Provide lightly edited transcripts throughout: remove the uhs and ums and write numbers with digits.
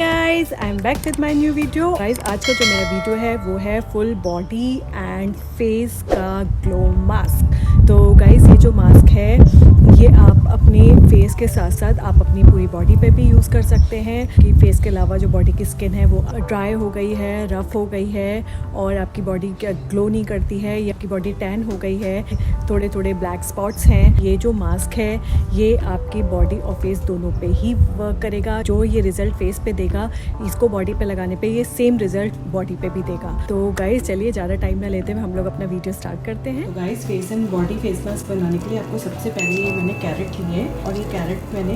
Guys I am back with my new video. Guys आज का जो मेरा वीडियो है वो है फुल बॉडी एंड फेस का ग्लो मास्क। तो गाइज ये जो मास्क है ये आप अपने फेस के साथ साथ आप अपनी पूरी बॉडी पे भी यूज़ कर सकते हैं कि फेस के अलावा जो बॉडी की स्किन है वो ड्राई हो गई है, रफ़ हो गई है और आपकी बॉडी ग्लो नहीं करती है या आपकी बॉडी टैन हो गई है, थोड़े थोड़े ब्लैक स्पॉट्स हैं। ये जो मास्क है ये आपकी बॉडी और फेस दोनों पे ही वर्क करेगा। जो ये रिजल्ट फेस पे देगा इसको बॉडी पे लगाने पे ये सेम रिजल्ट बॉडी पे भी देगा। तो गाइस चलिए ज़्यादा टाइम ना लेते हुए हम लोग अपना वीडियो स्टार्ट करते हैं। तो guys face and body face mask बनाने के लिए आपको सबसे पहले ये मैंने कैरेट ली है और ये कैरेट मैंने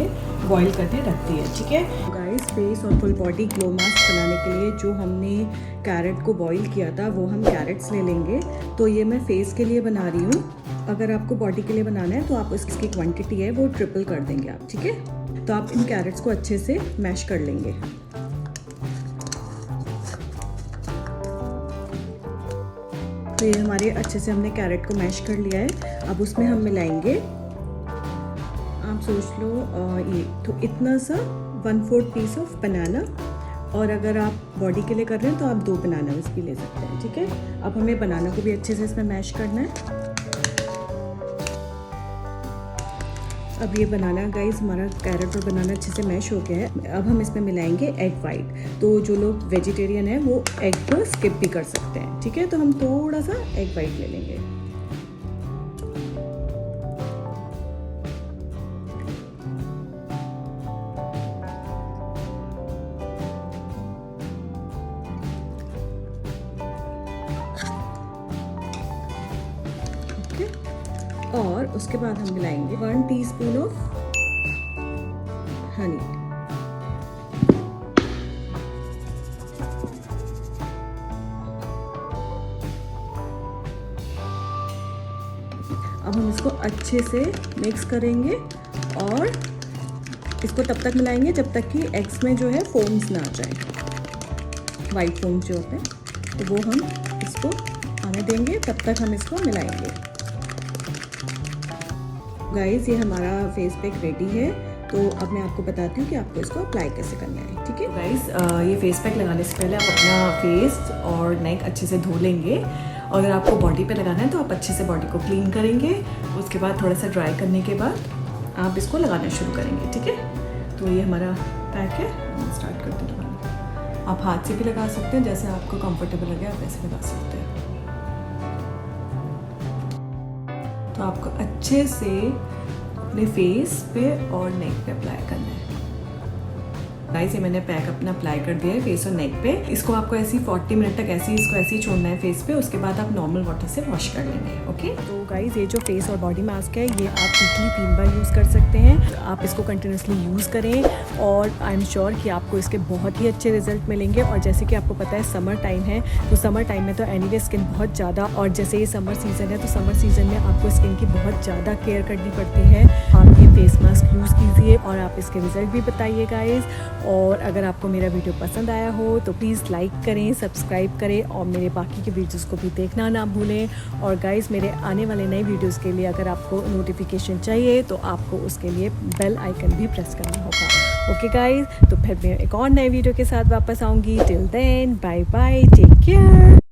बॉईल करके रख दी है, ठीक है। तो गाइस फेस और फुल बॉडी ग्लो मास्क बनाने के लिए जो हमने कैरेट को बॉईल किया था वो हम कैरेट्स ले लेंगे। तो ये मैं फेस के लिए बना रही हूँ। अगर आपको बॉडी के लिए बनाना है तो आप इसकी क्वांटिटी है वो ट्रिपल कर देंगे आप, ठीक है। तो आप इन कैरेट्स को अच्छे से मैश कर लेंगे। तो ये हमारे अच्छे से हमने कैरेट को मैश कर लिया है। अब उसमें हम मिलाएंगे, आप सोच लो ये तो इतना सा 1/4 पीस ऑफ बनाना, और अगर आप बॉडी के लिए कर रहे हैं तो आप 2 बनाना भी ले सकते हैं, ठीक है। अब हमें बनाना को भी अच्छे से इसमें मैश करना है। अब ये बनाना गाइस हमारा कैरेट और बनाना अच्छे से मैश हो गया है। अब हम इसमें मिलाएंगे एग वाइट। तो जो लोग वेजिटेरियन है वो एग को स्किप भी कर सकते हैं, ठीक है। तो हम थोड़ा सा एग वाइट ले लेंगे। और उसके बाद हम मिलाएंगे 1 टीस्पून ऑफ हनी। अब हम इसको अच्छे से मिक्स करेंगे और इसको तब तक मिलाएंगे जब तक कि एग्स में जो है फोम्स ना आ जाए, वाइट फोम्स जो होते हैं, तो वो हम इसको आने देंगे। तब तक हम इसको मिलाएंगे। गाइस ये हमारा फेस पैक रेडी है। तो अब मैं आपको बताती हूँ कि आपको इसको अप्लाई कैसे करना है, ठीक है। गाइस ये फेस पैक लगाने से पहले आप अपना फेस और नेक अच्छे से धो लेंगे। और अगर आपको बॉडी पे लगाना है तो आप अच्छे से बॉडी को क्लीन करेंगे। उसके बाद थोड़ा सा ड्राई करने के बाद आप इसको लगाना शुरू करेंगे, ठीक है। तो ये हमारा पैक है, स्टार्ट करते हैं। आप हाथ से भी लगा सकते हैं, जैसे आपको कंफर्टेबल लगे आप वैसे लगा सकते हैं। तो आपको अच्छे से अपने फेस पे और नेक पे अप्लाई करना है। गाइस ये मैंने पैक अपना अप्लाई कर दिया है फेस और नेक पे। इसको आपको ऐसे 40 मिनट तक ऐसे ही छोड़ना है फेस पे। उसके बाद आप नॉर्मल वाटर से वॉश कर लेंगे, ओके। तो गाइस ये जो फेस और बॉडी मास्क है ये आप वीकली 3 बार यूज़ कर सकते हैं। आप इसको कंटिन्यूसली यूज़ करें और आई एम श्योर कि आपको इसके बहुत ही अच्छे रिजल्ट मिलेंगे। और जैसे कि आपको पता है समर टाइम है, तो समर टाइम में तो एनीवे स्किन बहुत ज़्यादा, और जैसे ये समर सीज़न है तो समर सीज़न में आपको स्किन की बहुत ज़्यादा केयर करनी पड़ती है। आप ये फेस मास्क यूज़ कीजिए और आप इसके रिजल्ट भी बताइए गाइस। और अगर आपको मेरा वीडियो पसंद आया हो तो प्लीज़ लाइक करें, सब्सक्राइब करें और मेरे बाकी के वीडियोस को भी देखना ना भूलें। और गाइस मेरे आने वाले नए वीडियोस के लिए अगर आपको नोटिफिकेशन चाहिए तो आपको उसके लिए बेल आइकन भी प्रेस करना होगा, ओके गाइस। तो फिर मैं एक और नए वीडियो के साथ वापस आऊँगी। Till then bye bye, take care.